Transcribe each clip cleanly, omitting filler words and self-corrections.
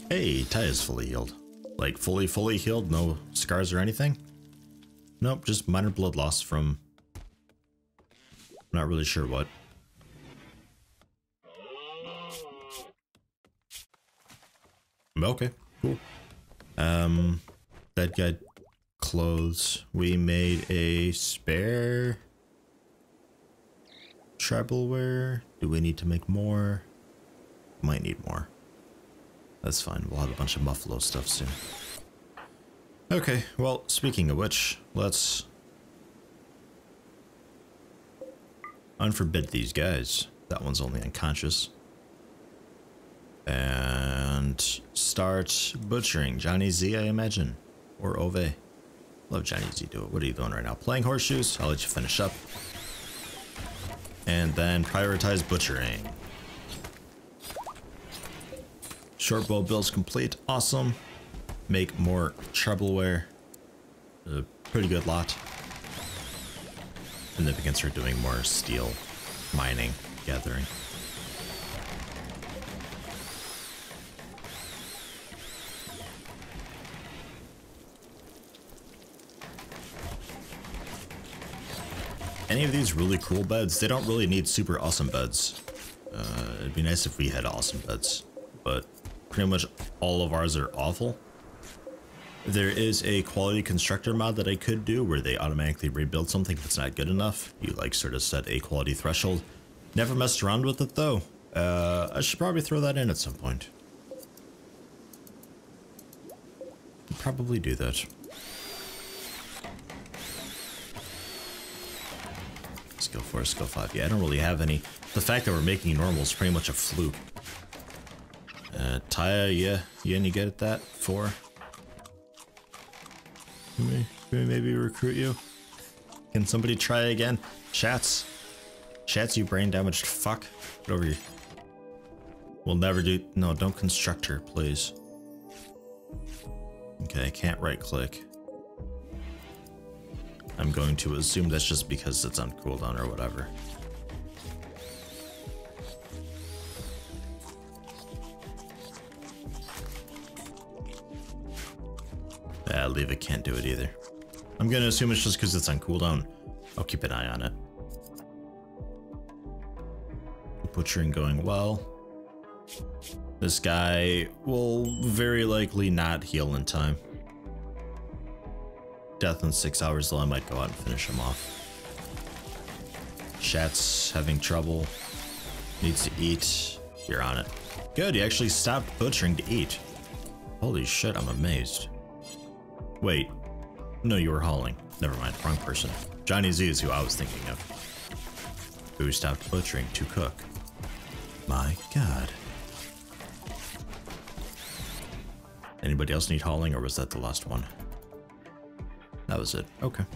Hey, Ty is fully healed. Like, fully healed? No scars or anything? Nope, just minor blood loss from... not really sure what. Okay, cool. Dead guy clothes. We made a spare tribal wear. Do we need to make more? Might need more. That's fine. We'll have a bunch of Buffalo stuff soon. Okay, well, speaking of which, let's unforbid these guys. That one's only unconscious. And start butchering. Johnny Z, I imagine. Or Ove. Love Johnny Z. Do it. What are you doing right now? Playing horseshoes? I'll let you finish up. And then prioritize butchering. Short bow build's complete. Awesome. Make more troubleware. A pretty good lot. And then we can start doing more steel mining, gathering. Any of these really cool beds, they don't really need super awesome beds. It'd be nice if we had awesome beds, but pretty much all of ours are awful. There is a quality constructor mod that I could do where they automatically rebuild something if it's not good enough. You like sort of set a quality threshold. Never messed around with it though. I should probably throw that in at some point. Probably do that. Skill 4, skill 5. Yeah, I don't really have any. The fact that we're making normal is pretty much a fluke. Taya, yeah, you any good at that? 4. Can we maybe recruit you? Can somebody try again? Chats, you brain damaged fuck. Get over here. We'll never do. No, don't construct her, please. Okay, I can't right click. I'm going to assume that's just because it's on cooldown or whatever. Leave it, can't do it either. I'm gonna assume it's just because it's on cooldown. I'll keep an eye on it. Butchering going well. This guy will very likely not heal in time. Death in 6 hours, though I might go out and finish him off. Shat's having trouble. Needs to eat. You're on it. Good, he actually stopped butchering to eat. Holy shit, I'm amazed. Wait. No, you were hauling. Never mind, wrong person. Johnny Z is who I was thinking of. Who stopped butchering to cook. My god. Anybody else need hauling, or was that the last one? That was it. Okay.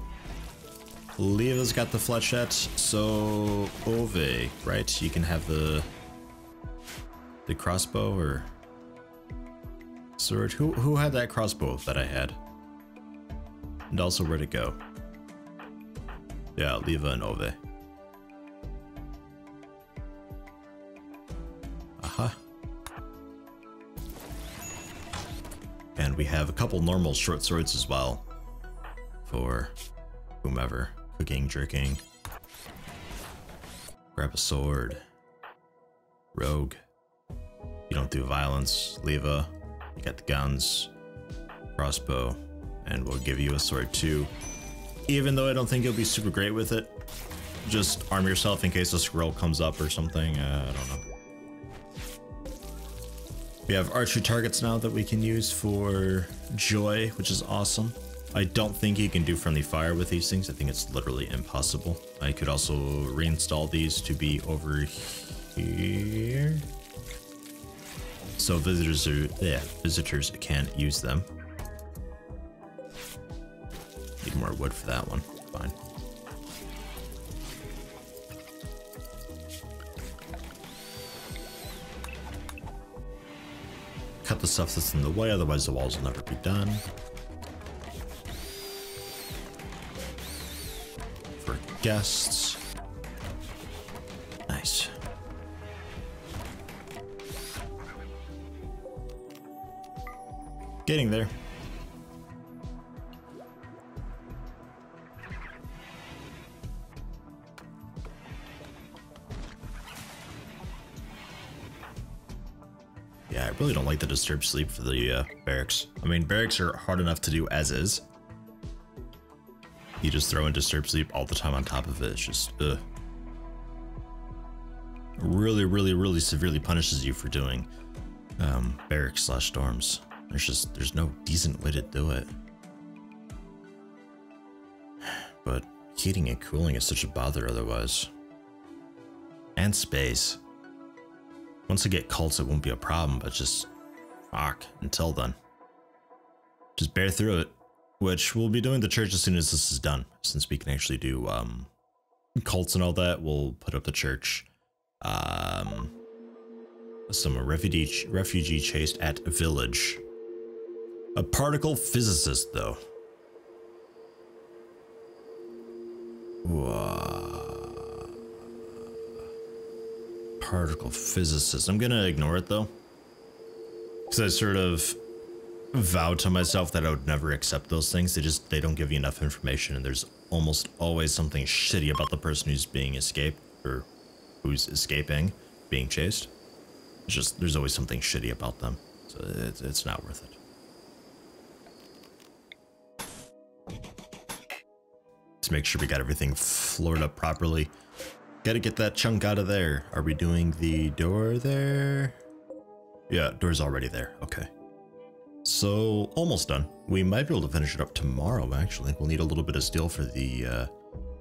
Leva's got the flechette, so Ove, right? You can have the crossbow or sword. Who had that crossbow that I had? And also where'd it go? Yeah, Leva and Ove. Aha. And we have a couple normal short swords as well. For whomever. Cooking, jerking. Grab a sword. Rogue. You don't do violence. Leva. You got the guns. Crossbow. And we'll give you a sword too. Even though I don't think you'll be super great with it. Just arm yourself in case a scroll comes up or something. I don't know. We have archery targets now that we can use for joy, which is awesome. I don't think you can do friendly fire with these things. I think it's literally impossible. I could also reinstall these to be over here. So visitors can't use them. Need more wood for that one. Fine. Cut the stuff that's in the way, otherwise the walls will never be done. For guests. Nice. Getting there. Yeah, I really don't like the disturbed sleep for the barracks. I mean, barracks are hard enough to do as is. You just throw in disturbed sleep all the time on top of it. It's just, really severely punishes you for doing barracks slash dorms. There's no decent way to do it. But heating and cooling is such a bother otherwise. And space. Once I get cults, it won't be a problem, but just fuck until then. Just bear through it, which we'll be doing the church as soon as this is done. Since we can actually do cults and all that, we'll put up the church. Some refugee chased at village. A particle physicist, though. Particle physicist. I'm gonna ignore it though, because I sort of vowed to myself that I would never accept those things. They don't give you enough information, and there's almost always something shitty about the person who's being escaped, or who's escaping being chased. It's just there's always something shitty about them, so it's not worth it. Let's make sure we got everything floored up properly. Gotta get that chunk out of there. Are we doing the door there? Yeah, door's already there. Okay. So, almost done. We might be able to finish it up tomorrow, actually. We'll need a little bit of steel for the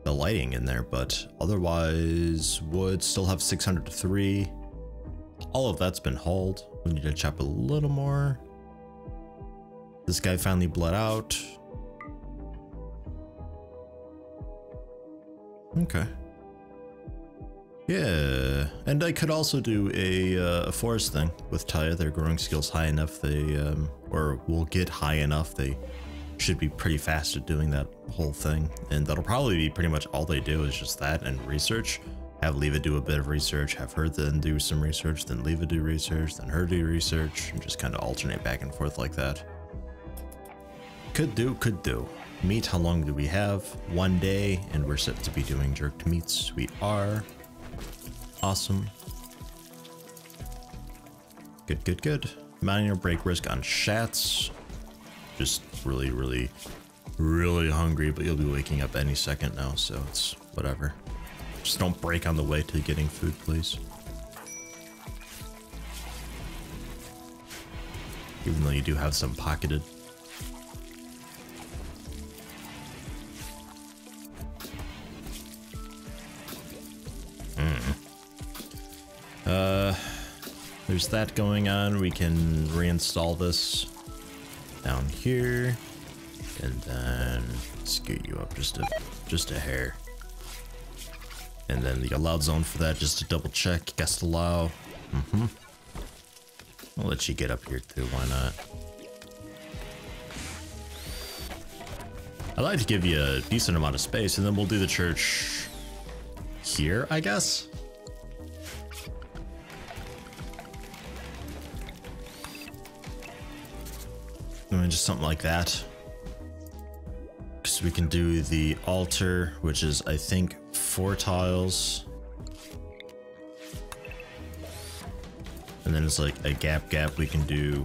lighting in there, but otherwise, wood still have 603. All of that's been hauled. We need to chop a little more. This guy finally bled out. Okay. Yeah, and I could also do a forest thing with Taya. Their growing skills high enough, they or will get high enough, they should be pretty fast at doing that whole thing. And that'll probably be pretty much all they do is just that and research. Have Leva do a bit of research, have her then do some research, then Leva do research, then her do research, and just kind of alternate back and forth like that. Could do. Meat, how long do we have? 1 day, and we're set to be doing jerked meats. We are. Awesome. Good. Minor break risk on shats. Just really hungry, but you'll be waking up any second now, so it's whatever. Just don't break on the way to getting food, please. Even though you do have some pocketed. There's that going on. We can reinstall this down here, and then scoot you up just a hair. And then the allowed zone for that, just to double check. Guest allow. I'll let you get up here too. Why not? I'd like to give you a decent amount of space, and then we'll do the church here, I guess. I mean, just something like that. Because we can do the altar, which is, I think, 4 tiles. And then it's like a gap. We can do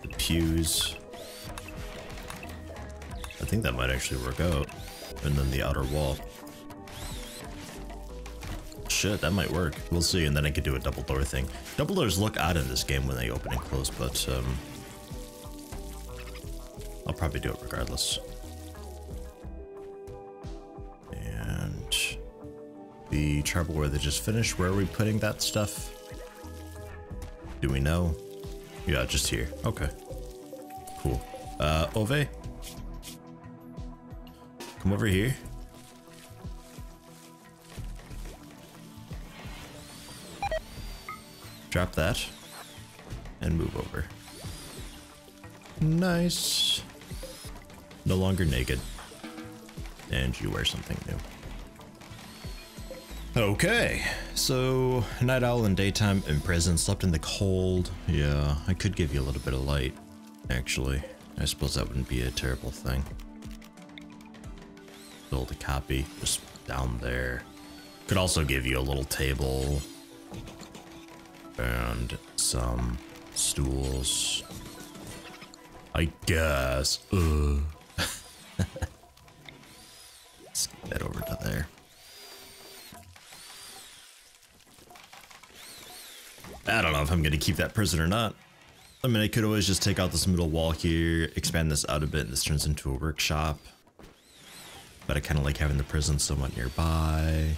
the pews. I think that might actually work out. And then the outer wall. Shit, that might work. We'll see. And then I could do a double door thing. Double doors look odd in this game when they open and close, but I'll probably do it regardless. And the tribal where they just finished, where are we putting that stuff? Do we know? Yeah, just here. Okay. Cool. Ove? Come over here. Drop that and move over. Nice. No longer naked. And you wear something new. Okay, so night owl in daytime in prison, slept in the cold. Yeah, I could give you a little bit of light, actually. I suppose that wouldn't be a terrible thing. Build a copy just down there. Could also give you a little table and some stools, I guess. Let's get that over to there. I don't know if I'm gonna keep that prison or not. I mean, I could always just take out this middle wall here, expand this out a bit, and this turns into a workshop. But I kind of like having the prison somewhat nearby.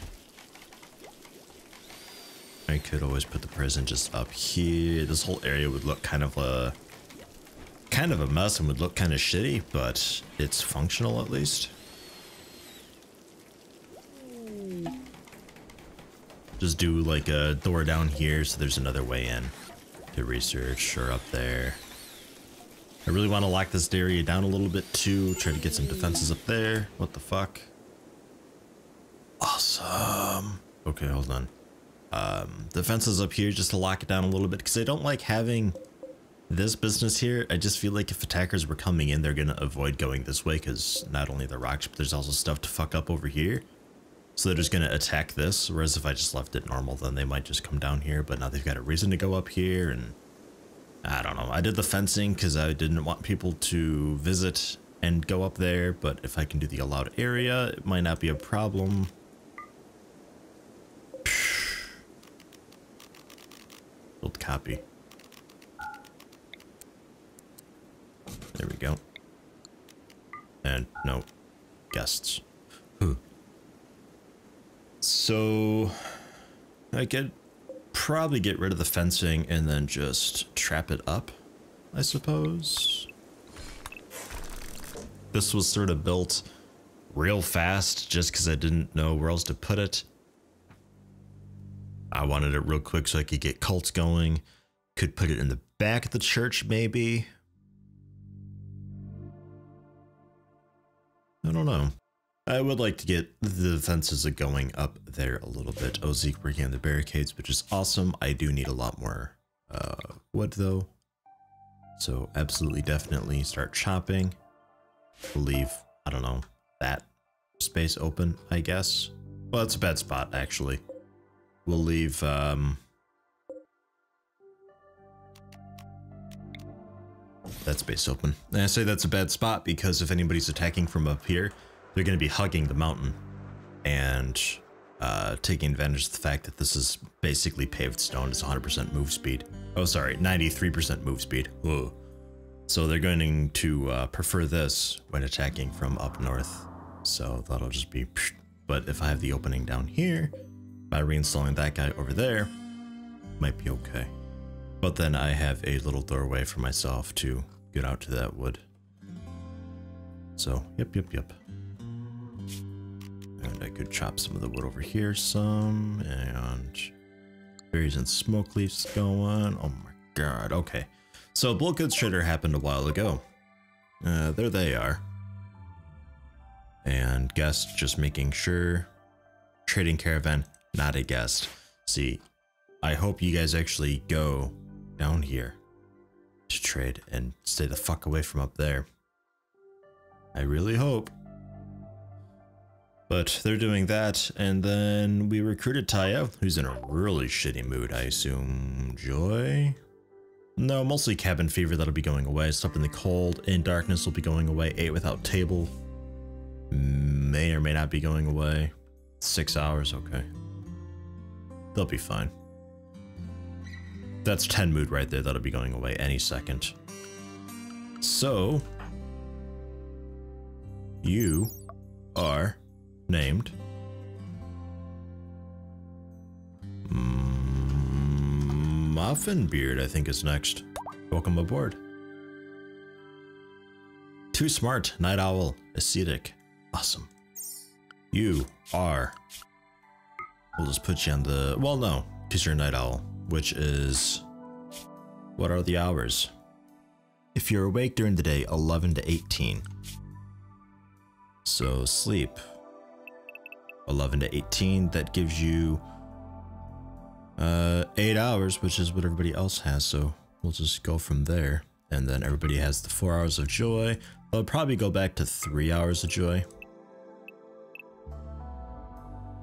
I could always put the prison just up here. This whole area would look kind of a mess and would look kind of shitty, but it's functional at least. Just do like a door down here so there's another way in to research, or up there. I really want to lock this area down a little bit too, try to get some defenses up there. What the fuck? Awesome. Okay, hold on. Defenses up here just to lock it down a little bit, because I don't like having this business here. I just feel like if attackers were coming in, they're gonna avoid going this way, because not only the rocks, but there's also stuff to fuck up over here. So they're just gonna attack this, whereas if I just left it normal, then they might just come down here, but now they've got a reason to go up here, and I don't know. I did the fencing because I didn't want people to visit and go up there, but if I can do the allowed area, it might not be a problem. Build copy. There we go. And no guests. So I could probably get rid of the fencing and then just trap it up, I suppose. This was sort of built real fast just because I didn't know where else to put it. I wanted it real quick so I could get cults going. Could put it in the back of the church, maybe. I don't know. I would like to get the fences going up there a little bit. Oh, Zeke working on the barricades, which is awesome. I do need a lot more wood though. So absolutely, definitely start chopping. We'll leave, I don't know, that space open, I guess. Well, it's a bad spot, actually. We'll leave, that space open. And I say that's a bad spot because if anybody's attacking from up here, they're going to be hugging the mountain and taking advantage of the fact that this is basically paved stone. It's 100% move speed. Oh, sorry, 93% move speed. Whoa. So they're going to prefer this when attacking from up north. So that'll just be... But if I have the opening down here, by reinstalling that guy over there, might be okay. But then I have a little doorway for myself to get out to that wood. So, yep. And I could chop some of the wood over here some, and berries and smoke leaves going. Oh my god, okay. So bulk goods trader happened a while ago. There they are. And guest just making sure. Trading caravan, not a guest. See, I hope you guys actually go down here to trade and stay the fuck away from up there. I really hope. But they're doing that, and then we recruited Taya, who's in a really shitty mood, I assume. Joy? No, mostly cabin fever that'll be going away. Stuff in the cold, in darkness will be going away. 8 without table may or may not be going away. 6 hours, okay. They'll be fine. That's 10 mood right there, that'll be going away any second. So, you are named Muffinbeard, I think is next. Welcome aboard. Too smart, night owl, ascetic. Awesome. You are... We'll just put you on the... Well, no, because you're a night owl, which is... What are the hours? If you're awake during the day, 11 to 18. So sleep. 11 to 18. That gives you 8 hours, which is what everybody else has. So we'll just go from there. And then everybody has the 4 hours of joy. I'll probably go back to 3 hours of joy.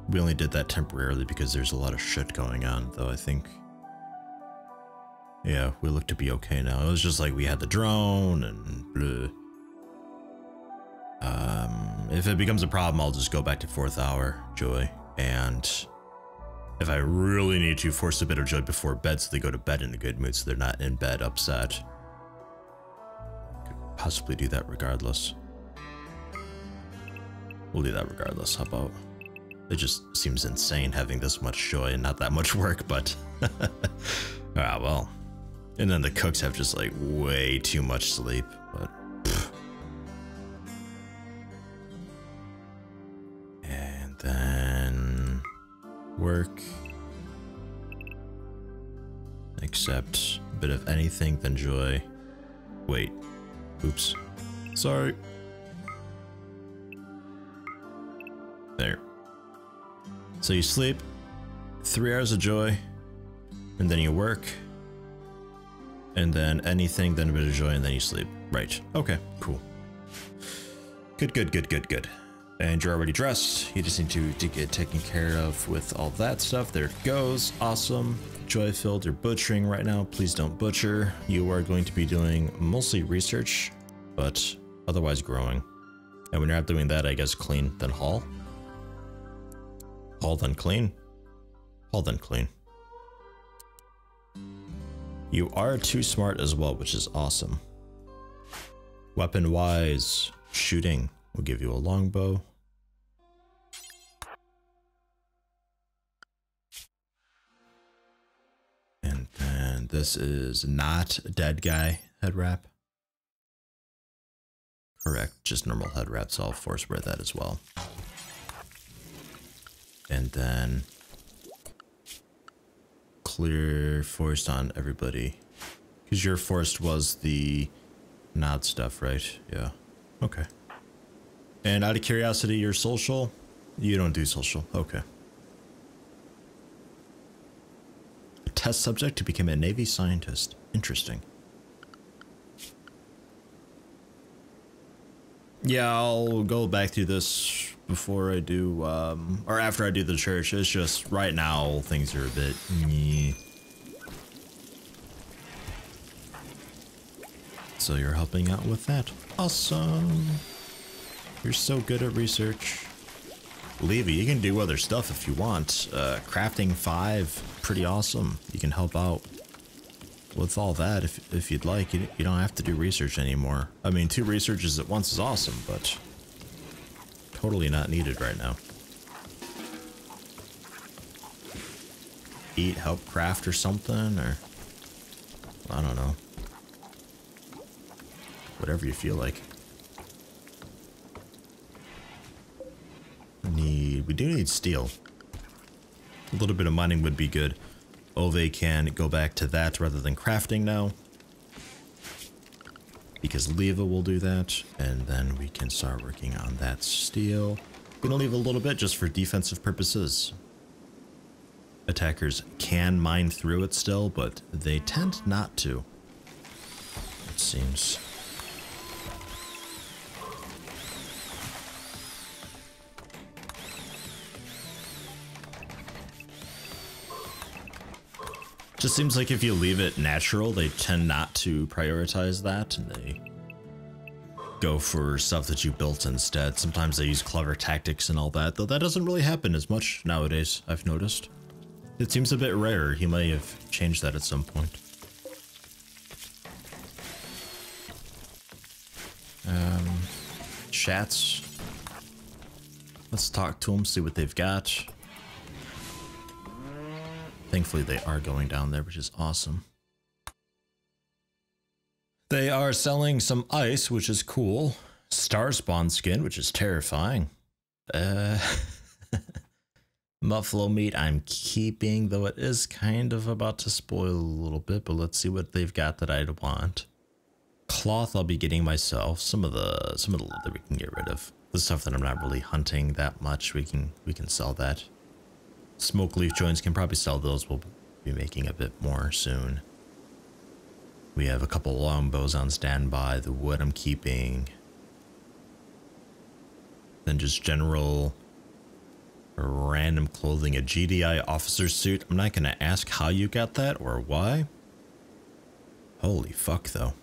We only did that temporarily because there's a lot of shit going on, though. I think, yeah, we look to be okay now. It was just like we had the drone and blah. If it becomes a problem, I'll just go back to 4th hour joy. And if I really need to, force a bit of joy before bed so they go to bed in a good mood so they're not in bed upset. Could possibly do that regardless. We'll do that regardless. How about? It just seems insane having this much joy and not that much work, but ah, well. And then the cooks have just like way too much sleep, but pff. And then work, except a bit of anything than joy. Wait, oops, sorry. There. So you sleep, 3 hours of joy, and then you work, and then anything, then a bit of joy, and then you sleep. Right. Okay, cool. Good, good, good, good, good. And you're already dressed. You just need to get taken care of with all that stuff. There it goes. Awesome. Joy-filled. You're butchering right now. Please don't butcher. You are going to be doing mostly research, but otherwise growing. And when you're not doing that, I guess clean, then haul. Haul, then clean. Haul, then clean. You are too smart as well, which is awesome. Weapon-wise, shooting will give you a longbow. And then this is not dead guy head wrap. Correct, just normal head wrap, so I'll force wear that as well. And then clear forest on everybody. Because your forest was the nod stuff, right? Yeah. Okay. And out of curiosity, your social? You don't do social. Okay. A test subject to become a Navy scientist. Interesting. Yeah, I'll go back through this before I do, or after I do the church. It's just right now things are a bit meh. So you're helping out with that. Awesome. You're so good at research. Levy, you can do other stuff if you want. Crafting 5, pretty awesome. You can help out with all that if you'd like. You don't have to do research anymore. I mean, 2 researches at once is awesome, but totally not needed right now. Eat, help craft or something, or I don't know. Whatever you feel like. We do need steel. A little bit of mining would be good. Ove can go back to that rather than crafting now. Because Leva will do that. And then we can start working on that steel. We're gonna leave a little bit just for defensive purposes. Attackers can mine through it still, but they tend not to, it seems. Just seems like if you leave it natural, they tend not to prioritize that, and they go for stuff that you built instead. Sometimes they use clever tactics and all that, though that doesn't really happen as much nowadays, I've noticed. It seems a bit rare. He may have changed that at some point. Chats. Let's talk to them, see what they've got. Thankfully, they are going down there, which is awesome. They are selling some ice, which is cool. Star spawn skin, which is terrifying. Buffalo meat I'm keeping, though it is kind of about to spoil a little bit, but let's see what they've got that I'd want. Cloth I'll be getting myself. Some of the leather we can get rid of. the stuff that I'm not really hunting that much, we can sell that. Smoke leaf joints can probably sell those. We'll be making a bit more soon. We have a couple longbows on standby. The wood I'm keeping. Then just general random clothing. A GDI officer suit. I'm not gonna ask how you got that or why. Holy fuck though.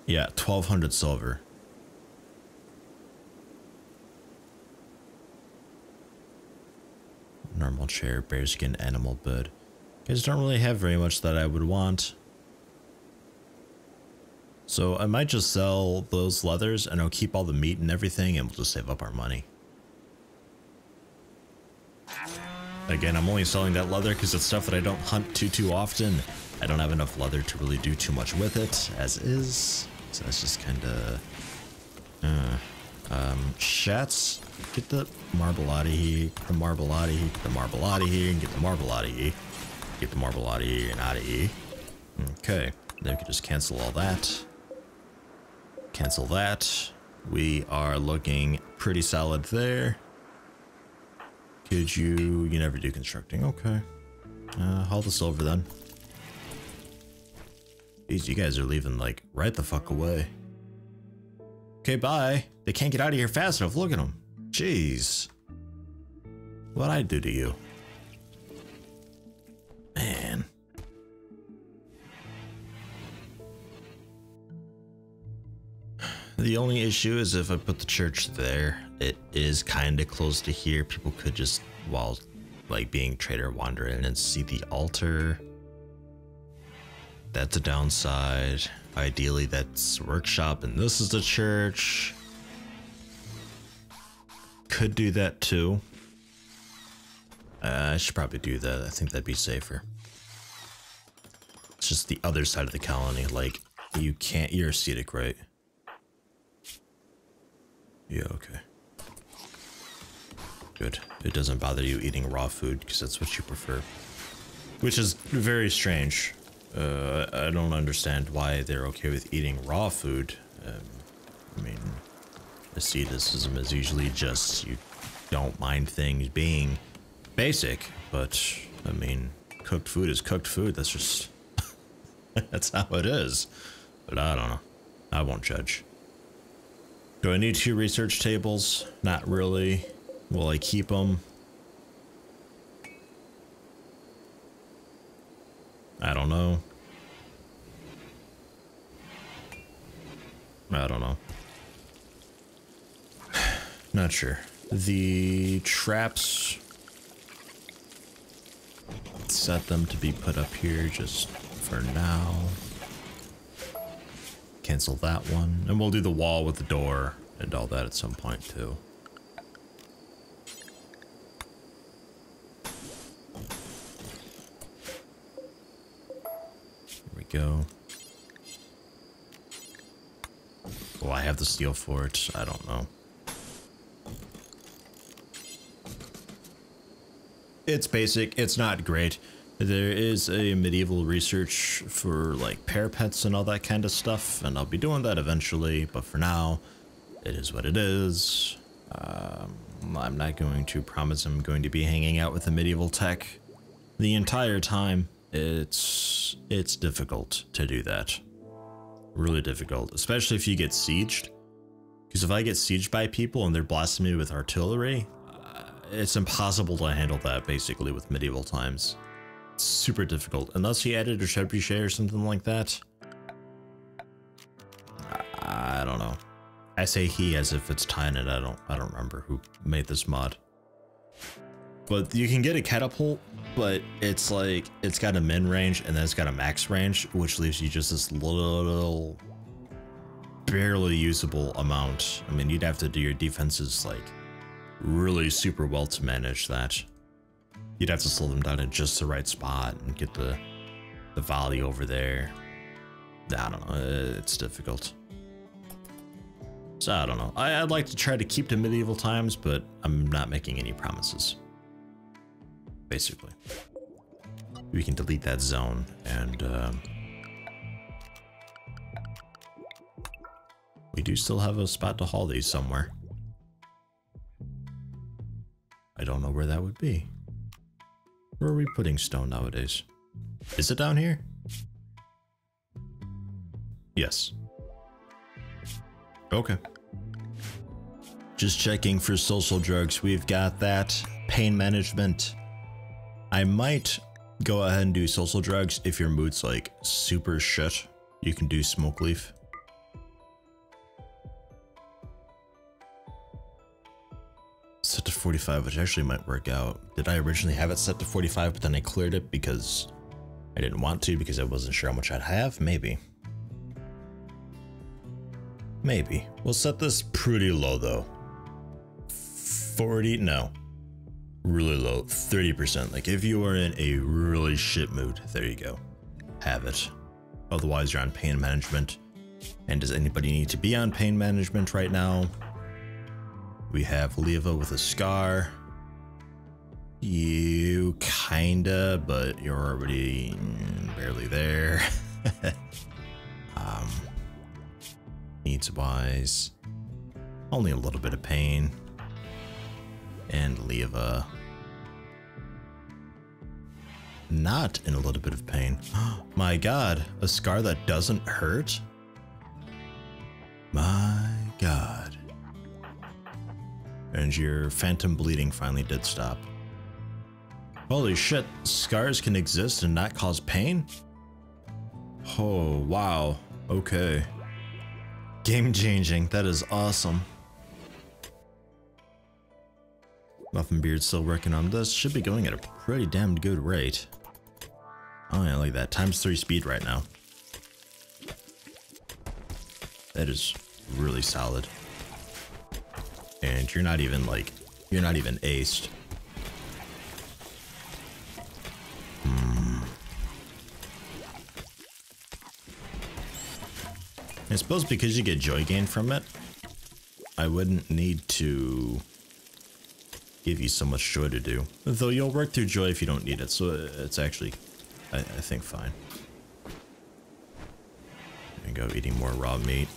Yeah, 1200 silver. Normal chair, bearskin, animal bed. Guys don't really have very much that I would want. So I might just sell those leathers and I'll keep all the meat and everything and we'll just save up our money. Again, I'm only selling that leather because it's stuff that I don't hunt too often. I don't have enough leather to really do too much with it as is. So that's just kind of... Shats, get the marble out of here, get the marble out of here, get the marble out of here, and get the marble out of here. Get the marble out of here and out of here. Okay, then we can just cancel all that. Cancel that. We are looking pretty solid there. Could you never do constructing, okay. Haul the silver then. Jeez, you guys are leaving like right the fuck away. Okay, bye. They can't get out of here fast enough. Look at them. Jeez. What'd I do to you? Man. The only issue is if I put the church there, it is kind of close to here. People could just, while like being trader, wander in and see the altar. That's a downside. Ideally, that's workshop, and this is the church. Could do that too. I should probably do that. I think that'd be safer. It's just the other side of the colony. Like, you can't. You're ascetic, right? Yeah, okay. Good. It doesn't bother you eating raw food because that's what you prefer. Which is very strange. I don't understand why they're okay with eating raw food. I mean, asceticism is usually just you don't mind things being basic, but I mean, cooked food is cooked food. That's just, that's how it is. But I don't know. I won't judge. Do I need 2 research tables? Not really. Will I keep them? I don't know. I don't know. Not sure. The traps, set them to be put up here just for now. Cancel that one. And we'll do the wall with the door and all that at some point too. Here we go. Will I have the steel for it? I don't know. It's basic. It's not great. There is a medieval research for like parapets and all that kind of stuff, and I'll be doing that eventually, but for now, it is what it is. I'm not going to promise I'm going to be hanging out with the medieval tech the entire time. It's difficult to do that. Really difficult, especially if you get sieged. Because if I get sieged by people and they're blasting me with artillery, it's impossible to handle that basically with medieval times. It's super difficult unless he added a trebuchet or something like that. I don't know. I say he as if it's Tynan. I don't remember who made this mod. But you can get a catapult, but it's like it's got a min range and then it's got a max range, which leaves you just this little barely usable amount. I mean, you'd have to do your defenses like really super well to manage that. You'd have to slow them down in just the right spot and get the volley over there. I don't know, it's difficult. So I don't know. I'd like to try to keep to medieval times, but I'm not making any promises. Basically. We can delete that zone and We do still have a spot to haul these somewhere. I don't know where that would be. Where are we putting stone nowadays? Is it down here? Yes. Okay. Just checking for social drugs. We've got that. Pain management. I might go ahead and do social drugs if your mood's like super shit. You can do smoke leaf. Set to 45, which actually might work out. Did I originally have it set to 45, but then I cleared it because I didn't want to because I wasn't sure how much I'd have? Maybe. Maybe. We'll set this pretty low though. 40, no. Really low, 30%. Like if you are in a really shit mood, there you go. Have it. Otherwise you're on pain management. And does anybody need to be on pain management right now? We have Leva with a scar. You kinda, but you're already barely there. Needs wise, only a little bit of pain. And Leva, not in a little bit of pain. My God, a scar that doesn't hurt? My God. And your phantom bleeding finally did stop. Holy shit, scars can exist and not cause pain? Oh, wow. Okay. Game changing. That is awesome. Muffin still working on this. Should be going at a pretty damn good rate. Oh yeah, like that. ×3 speed right now. That is really solid. And you're not even like, you're not even aced. I suppose because you get joy gain from it, I wouldn't need to give you so much joy to do. Though you'll work through joy if you don't need it, so it's actually, I think, fine. There you go, eating more raw meat.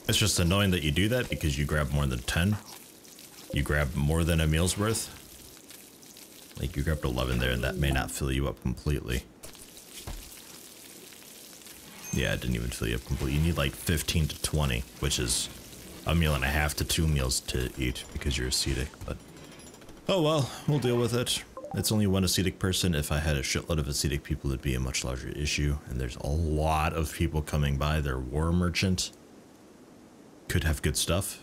It's just annoying that you do that because you grab more than 10. You grab more than a meal's worth. Like you grabbed 11 there and that may not fill you up completely. Yeah, it didn't even fill you up completely. You need like 15 to 20, which is a meal and a half to 2 meals to eat because you're ascetic, but oh well, we'll deal with it. It's only one ascetic person. If I had a shitload of ascetic people, it'd be a much larger issue, and there's a lot of people coming by. Their war merchant could have good stuff.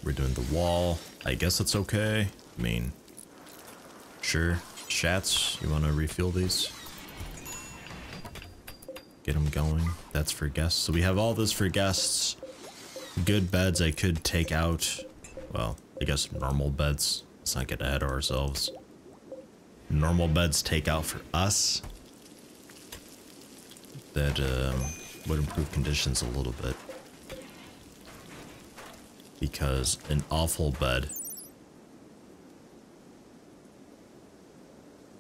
We're doing the wall. I guess it's okay. I mean, sure. Shats, you want to refuel these? Get them going. That's for guests. So we have all this for guests. Good beds I could take out. Well, I guess normal beds. Let's not get ahead of ourselves. Normal beds take out for us. That would improve conditions a little bit. Because an awful bed.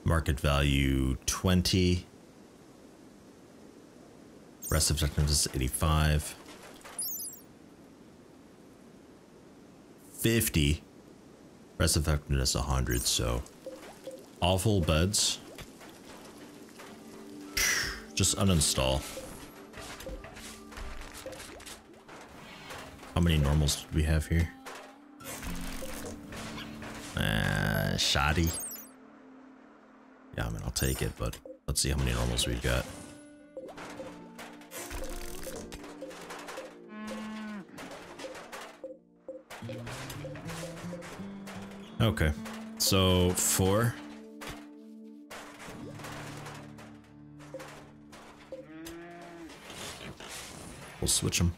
Market value 20. Rest effectiveness 85. 50. Rest effectiveness 100, so awful beds. Just uninstall. How many normals do we have here? Shoddy. Yeah, I mean, I'll take it, but let's see how many normals we've got. Okay, so 4. We'll switch them.